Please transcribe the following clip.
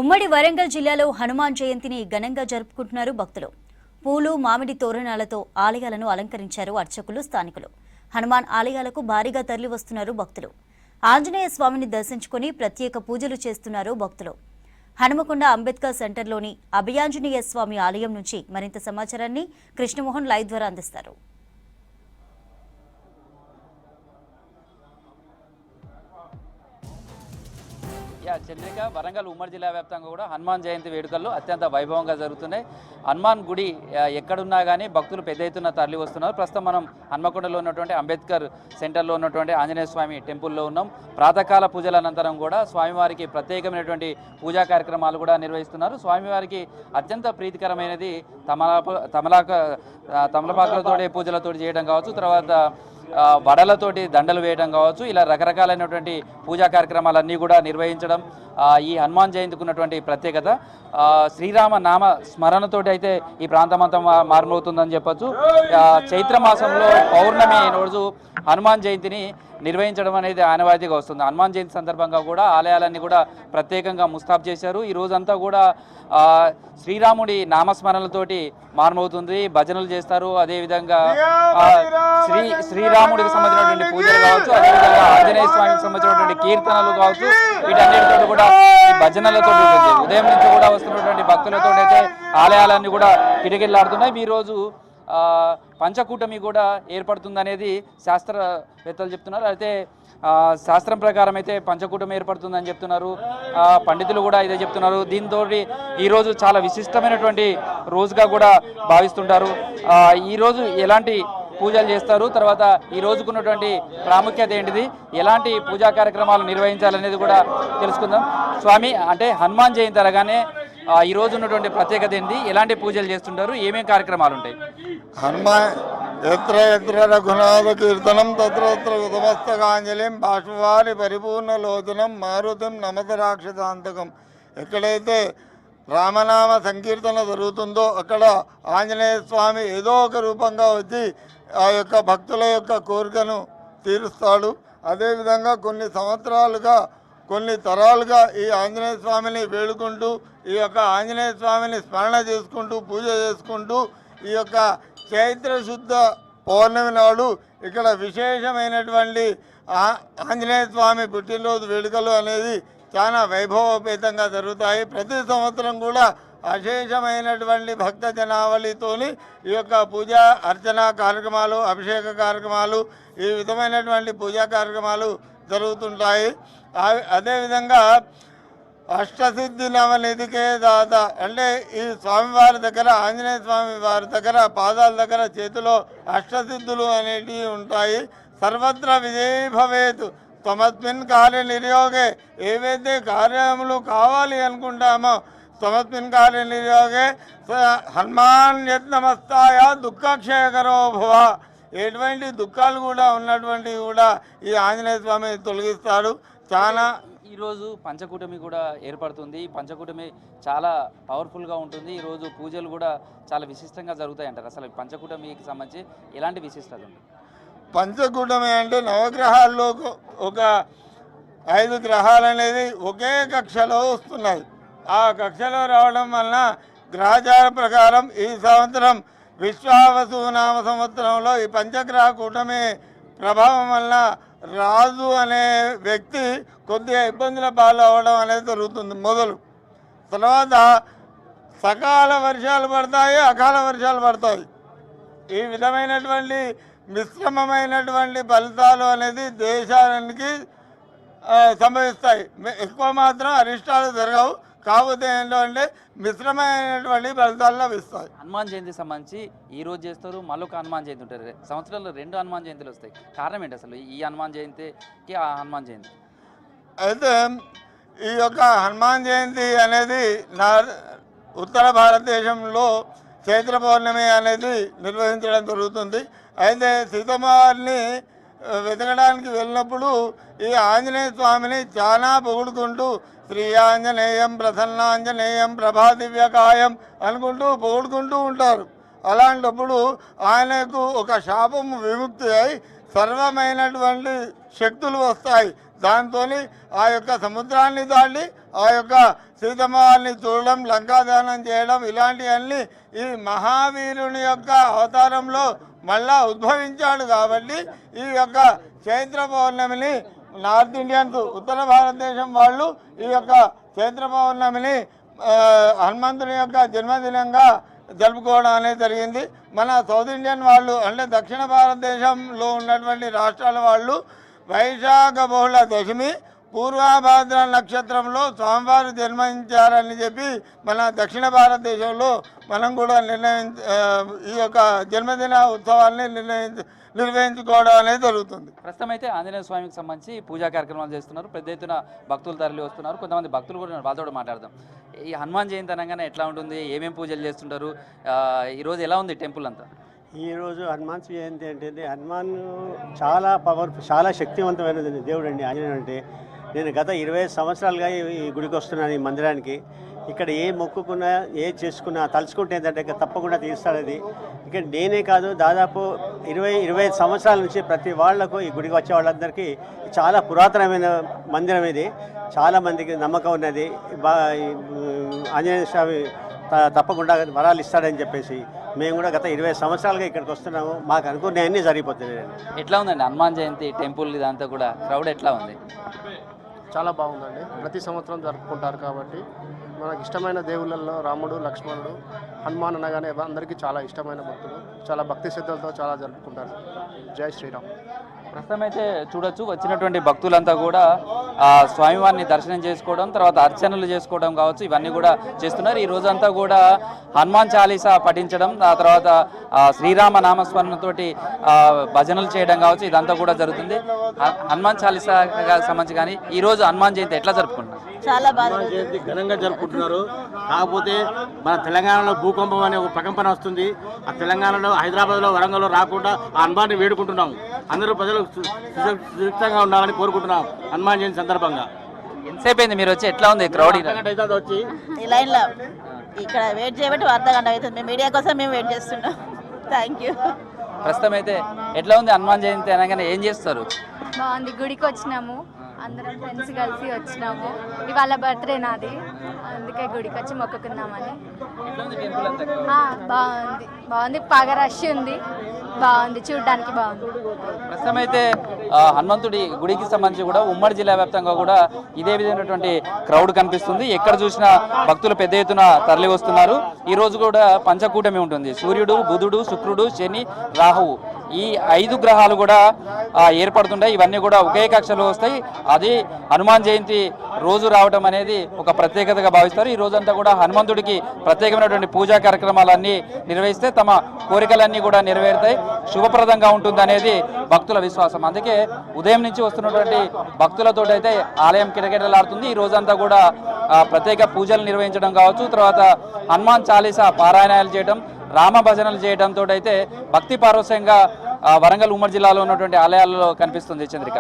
ఉమ్మడి వరంగల్ జిల్లాలో హనుమాన్ జయంతిని ఘనంగా జరుపుకుంటున్నారు భక్తులు. పూలు, మామిడి తోరణాలతో ఆలయాలను అలంకరించారు అర్చకులు, స్థానికులు. హనుమాన్ ఆలయాలకు భారీగా తరలివస్తున్నారు భక్తులు. ఆంజనేయ స్వామిని దర్శించుకుని ప్రత్యేక పూజలు చేస్తున్నారు భక్తులు. హనుమకొండ అంబేద్కర్ సెంటర్లోని అభయాంజనేయ స్వామి ఆలయం నుంచి మరింత సమాచారాన్ని కృష్ణమోహన్ లైవ్ ద్వారా అందిస్తారు. చంద్రిక వరంగల్ ఉమ్మడి జిల్లా వ్యాప్తంగా కూడా హనుమాన్ జయంతి వేడుకలు అత్యంత వైభవంగా జరుగుతున్నాయి. హనుమాన్ గుడి ఎక్కడున్నా కానీ భక్తులు పెద్ద ఎత్తున తరలి వస్తున్నారు. ప్రస్తుతం మనం హన్మకొండలో ఉన్నటువంటి అంబేద్కర్ సెంటర్లో ఉన్నటువంటి ఆంజనేయ స్వామి టెంపుల్లో ఉన్నాం. ప్రాతకాల పూజల అనంతరం కూడా స్వామివారికి ప్రత్యేకమైనటువంటి పూజా కార్యక్రమాలు కూడా నిర్వహిస్తున్నారు. స్వామివారికి అత్యంత ప్రీతికరమైనది తమలపాకులతో పూజలతో చేయడం కావచ్చు, తర్వాత వడలతోటి దండలు వేయడం కావచ్చు, ఇలా రకరకాలైనటువంటి పూజా కార్యక్రమాలన్నీ కూడా నిర్వహించడం ఈ హనుమాన్ జయంతికి ఉన్నటువంటి ప్రత్యేకత. శ్రీరామ నామ స్మరణతోటి అయితే ఈ ప్రాంతం అంతా మారుమవుతుందని చెప్పచ్చు. చైత్ర మాసంలో పౌర్ణమి రోజు హనుమాన్ జయంతిని నిర్వహించడం అనేది ఆనవాయితీగా వస్తుంది. హనుమాన్ జయంతి సందర్భంగా కూడా ఆలయాలన్నీ కూడా ప్రత్యేకంగా ముస్తాబ్ చేశారు. ఈ రోజంతా కూడా శ్రీరాముడి నామస్మరణలతోటి మారుమవుతుంది. భజనలు చేస్తారు. అదేవిధంగా శ్రీరాముడికి సంబంధించినటువంటి పూజలు కావచ్చు, అదేవిధంగా ఆంజనేయ స్వామికి సంబంధించినటువంటి కీర్తనలు కావచ్చు, వీటన్నిటితో కూడా ఈ భజనలతో ఉంటుంది. ఉదయం నుంచి కూడా వస్తున్నటువంటి భక్తులతో అయితే ఆలయాలన్నీ కూడా కిటకిటలాడుతున్నాయి. ఈరోజు పంచకూటమి కూడా ఏర్పడుతుందనేది శాస్త్రవేత్తలు చెప్తున్నారు. అయితే శాస్త్రం ప్రకారం అయితే పంచకూటమి ఏర్పడుతుందని చెప్తున్నారు. పండితులు కూడా ఇదే చెప్తున్నారు. దీంతో ఈరోజు చాలా విశిష్టమైనటువంటి రోజుగా కూడా భావిస్తుంటారు. ఈరోజు ఎలాంటి పూజలు చేస్తారు, తర్వాత ఈ రోజుకున్నటువంటి ప్రాముఖ్యత ఏంటిది, ఎలాంటి పూజా కార్యక్రమాలు నిర్వహించాలనేది కూడా తెలుసుకుందాం. స్వామి, అంటే హనుమాన్ జయంతి అనగానే ఈ రోజు ఉన్నటువంటి ప్రత్యేకత ఏంటి, ఎలాంటి పూజలు చేస్తుంటారు, ఏమేమి కార్యక్రమాలు ఉంటాయి? హనుమాన్ ఎత్ర ఎత్ర రఘునాథ కీర్తనం తత్ర తత్ర ఉదమస్తకాంజలిం బాష్పవారి పరిపూర్ణ లోచనం మారుతిం నమత రాక్షసాంతకం. ఎక్కడైతే రామనామ సంకీర్తన జరుగుతుందో అక్కడ ఆంజనేయ స్వామి ఏదో ఒక రూపంగా వచ్చి ఆ యొక్క భక్తుల యొక్క కోరికను తీరుస్తాడు. అదేవిధంగా కొన్ని సంవత్సరాలుగా, కొన్ని తరాలుగా ఈ ఆంజనేయ స్వామిని వేడుకుంటూ, ఈ యొక్క ఆంజనేయ స్వామిని స్మరణ చేసుకుంటూ, పూజ చేసుకుంటూ, ఈ యొక్క చైత్ర శుద్ధ పౌర్ణమి నాడు ఇక్కడ విశేషమైనటువంటి ఆంజనేయ స్వామి పుట్టినరోజు వేడుకలు అనేది చాలా వైభవోపేతంగా జరుగుతాయి. ప్రతి సంవత్సరం కూడా అశేషమైనటువంటి భక్త జనావళితోని ఈ యొక్క పూజా అర్చన కార్యక్రమాలు, అభిషేక కార్యక్రమాలు, ఈ విధమైనటువంటి పూజా కార్యక్రమాలు జరుగుతుంటాయి. అదేవిధంగా అష్టసిద్ధి నవనిధికే దాత అంటే ఈ స్వామివారి దగ్గర, ఆంజనేయ స్వామి వారి దగ్గర పాదాల దగ్గర చేతిలో అష్టసిద్ధులు అనేటివి ఉంటాయి. సర్వత్ర విజయీ భవేత్ త్వమస్మిన్ కార్య నిర్యోగే. ఏవైతే కార్యములు కావాలి అనుకుంటామో త్వమస్మిన్ కార్య నిర్యోగే హనుమాన్ యత్నమస్తాయ దుఃఖక్షయకరో భవ. ఎటువంటి దుఃఖాలు కూడా ఉన్నటువంటివి కూడా ఈ ఆంజనేయ స్వామి తొలగిస్తాడు. చాలా ఈరోజు పంచకూటమి కూడా ఏర్పడుతుంది. పంచకూటమి చాలా పవర్ఫుల్గా ఉంటుంది. ఈరోజు పూజలు కూడా చాలా విశిష్టంగా జరుగుతాయి అంటారు. అసలు పంచకూటమికి సంబంధించి ఎలాంటి విశిష్టత ఉంది? పంచకూటమి అంటే నవగ్రహాల్లో ఒక 5 గ్రహాలు అనేది ఒకే కక్షలో వస్తున్నాయి. ఆ కక్షలో రావడం వలన గ్రహచార ప్రకారం ఈ సంవత్సరం విశ్వావసు నామ సంవత్సరంలో ఈ పంచగ్రహ కూటమి ప్రభావం వలన రాజు అనే వ్యక్తి కొద్దిగా ఇబ్బందుల పాలు అవ్వడం అనేది జరుగుతుంది. తర్వాత సకాల వర్షాలు పడతాయి, అకాల వర్షాలు పడతాయి. ఈ విధమైనటువంటి మిశ్రమమైనటువంటి ఫలితాలు అనేది దేశానికి సంభవిస్తాయి. ఎక్కువ మాత్రం అరిష్టాలు జరగవు. కాకపోతే ఏంటంటే మిశ్రమైనటువంటి ఫలితాలు లభిస్తాయి. హనుమాన్ జయంతి సంబంధించి ఈ రోజు చేస్తారు, మళ్ళొక హనుమాన్ జయంతి ఉంటుంది. సంవత్సరంలో 2 హనుమాన్ జయంతులు వస్తాయి. కారణం ఏంటి అసలు ఈ హనుమాన్ జయంతికి ఆ హనుమాన్ జయంతి? అయితే ఈ యొక్క హనుమాన్ జయంతి అనేది ఉత్తర భారతదేశంలో చైత్ర పౌర్ణమి అనేది నిర్వహించడం జరుగుతుంది. అయితే సీతమ్మవారిని వెతకడానికి వెళ్ళినప్పుడు ఈ ఆంజనేయ స్వామిని చాలా పొగుడుకుంటూ శ్రీ ఆంజనేయం ప్రసన్నాంజనేయం ప్రభాదివ్యకాయం అనుకుంటూ పొగుడుకుంటూ ఉంటారు. అలాంటప్పుడు ఆయనకు ఒక శాపము విముక్తి అయి సర్వమైనటువంటి శక్తులు వస్తాయి. దాంతో ఆ యొక్క సముద్రాన్ని దాటి ఆ యొక్క సీతమ్మవారిని చూడడం, లంకాదానం చేయడం, ఇలాంటివన్నీ ఈ మహావీరుని యొక్క అవతారంలో మళ్ళా ఉద్భవించాడు. కాబట్టి ఈ యొక్క చైత్ర పౌర్ణమిని నార్త్ ఇండియన్స్, ఉత్తర భారతదేశం వాళ్ళు ఈ యొక్క చైత్ర పౌర్ణమిని హనుమంతుని యొక్క జన్మదినంగా జరుపుకోవడం అనేది జరిగింది. మన సౌత్ ఇండియన్ వాళ్ళు అంటే దక్షిణ భారతదేశంలో ఉన్నటువంటి రాష్ట్రాల వాళ్ళు వైశాఖ బహుళ దశమి పూర్వభాద్ర నక్షత్రంలో స్వామివారు జన్మించారని చెప్పి మన దక్షిణ భారతదేశంలో మనం కూడా ఈ యొక్క జన్మదిన ఉత్సవాన్ని నిర్వహించుకోవడం అనేది జరుగుతుంది. ప్రస్తుతం అయితే ఆంజనేయ స్వామికి సంబంధించి పూజా కార్యక్రమాలు చేస్తున్నారు. పెద్ద ఎత్తున భక్తులు తరలి వస్తున్నారు. కొంతమంది భక్తులు కూడా వాళ్ళతో కూడా మాట్లాడదాం. ఈ హనుమాన్ జయంతి అనగానే ఎట్లా ఉంటుంది, ఏమేమి పూజలు చేస్తుంటారు, ఈరోజు ఎలా ఉంది టెంపుల్ అంతా? ఈరోజు హనుమాన్ జయంతి అంటే హనుమాన్ చాలా పవర్ఫుల్, చాలా శక్తివంతమైన దేవుడు అండి ఆంజనేయుడు అంటే. నేను గత 20 సంవత్సరాలుగా ఈ గుడికి వస్తున్నాను, ఈ మందిరానికి. ఇక్కడ ఏ మొక్కుకున్నా, ఏ చేసుకున్నా, తలుచుకుంటే ఏంటంటే తప్పకుండా తీస్తాడు అది. ఇక్కడ నేనే కాదు, దాదాపు 20-25 సంవత్సరాల నుంచి ప్రతి వాళ్లకు, ఈ గుడికి వచ్చే వాళ్ళందరికీ చాలా పురాతనమైన మందిరం ఇది. చాలామందికి నమ్మకం ఉన్నది. ఆంజనేయ స్వామి తప్పకుండా వరాలు ఇస్తాడని చెప్పేసి మేము కూడా గత 20 సంవత్సరాలుగా ఇక్కడికి వస్తున్నాము. మాకు అనుకున్నవన్నీ జరిగిపోతున్నాయి. ఎట్లా ఉందండి హనుమాన్ జయంతి టెంపుల్ ఇదంతా కూడా క్రౌడ్ ఎట్లా ఉంది? చాలా బాగుందండి. ప్రతి సంవత్సరం జరుపుకుంటారు కాబట్టి మనకు ఇష్టమైన దేవుళ్ళల్లో రాముడు, లక్ష్మణుడు, హనుమాన్ అనగానే అందరికీ చాలా ఇష్టమైన భక్తులు. చాలా భక్తి శ్రద్ధలతో చాలా జరుపుకుంటారు. జై శ్రీరామ్. ప్రస్తుతం అయితే చూడొచ్చు, వచ్చినటువంటి భక్తులంతా కూడా స్వామివారిని దర్శనం చేసుకోవడం, తర్వాత అర్చనలు చేసుకోవడం కావచ్చు, ఇవన్నీ కూడా చేస్తున్నారు. ఈ రోజంతా కూడా హనుమాన్ చాలీసా పఠించడం, ఆ తర్వాత శ్రీరామ నామస్మరణతోటి భజనలు చేయడం కావచ్చు, ఇదంతా కూడా జరుగుతుంది. హనుమాన్ చాలీసా సంబంధించి కానీ ఈరోజు హనుమాన్ జయంతి ఎట్లా జరుపుకుంటున్నారు? చాలా బాగా జయంతి ఘనంగా జరుపుకుంటున్నారు. కాకపోతే మన తెలంగాణలో భూకంపం అనే ఒక ప్రకంపన వస్తుంది. ఆ తెలంగాణలో, హైదరాబాద్లో, వరంగల్లో రాకుండా ఆ హనుమాన్ని వేడుకుంటున్నాం. అందరూ ప్రజలు సురక్షితంగా ఉండాలని కోరుకుంటున్నాం హనుమాన్ జయంతి సందర్భంగా. ఎంతసేపు అయింది మీరు వచ్చి? ఎట్లా ఉంది క్రౌడ్? వచ్చి ఈ లైన్లో ఇక్కడ వెయిట్ చేయబట్టి అర్ధగంట అవుతుంది. మేము మీడియా కోసం మేము వెయిట్ చేస్తున్నాం. Thank you. ప్రస్తుతం అయితే ఎట్లా ఉంది హనుమాన్ జయంతి అనగానే ఏం చేస్తారు? బాగుంది. గుడికి వచ్చినాము, అందరం ఫ్రెండ్స్ కలిసి వచ్చినాము. ఇవాళ బర్త్డే నాది, అందుకే గుడికి వచ్చి మొక్కుకుందామని. బాగుంది, బాగుంది. బాగా రష్ ఉంది, బాగుంది, చూడడానికి బాగుంది. ప్రస్తుతం అయితే హనుమంతుడి గుడికి సంబంధించి కూడా ఉమ్మడి జిల్లా వ్యాప్తంగా కూడా ఇదే విధమైనటువంటి క్రౌడ్ కనిపిస్తుంది. ఎక్కడ చూసినా భక్తులు పెద్ద ఎత్తున తరలి వస్తున్నారు. ఈ రోజు కూడా పంచకూటమి ఉంటుంది. సూర్యుడు, బుధుడు, శుక్రుడు, శని, రాహువు, ఈ 5 గ్రహాలు కూడా ఏర్పడుతుంటాయి. ఇవన్నీ కూడా ఒకే కక్షలో వస్తాయి. అది హనుమాన్ జయంతి రోజు రావడం అనేది ఒక ప్రత్యేకతగా భావిస్తారు. ఈ రోజంతా కూడా హనుమంతుడికి ప్రత్యేకమైనటువంటి పూజా కార్యక్రమాలన్నీ నిర్వహిస్తే తమ కోరికలన్నీ కూడా నెరవేరుతాయి, శుభప్రదంగా ఉంటుంది అనేది భక్తుల విశ్వాసం. అందుకే ఉదయం నుంచి వస్తున్నటువంటి భక్తులతో అయితే ఆలయం కిటకిటలాడుతుంది. ఈ రోజంతా కూడా ప్రత్యేక పూజలు నిర్వహించడం కావచ్చు, తర్వాత హనుమాన్ చాలీసా పారాయణాలు చేయడం, రామ భజనలు చేయడంతో అయితే భక్తి పారవస్యంగా వరంగల్ ఉమ్మడి జిల్లాలో ఉన్నటువంటి ఆలయాల్లో కనిపిస్తుంది. చంద్రిక.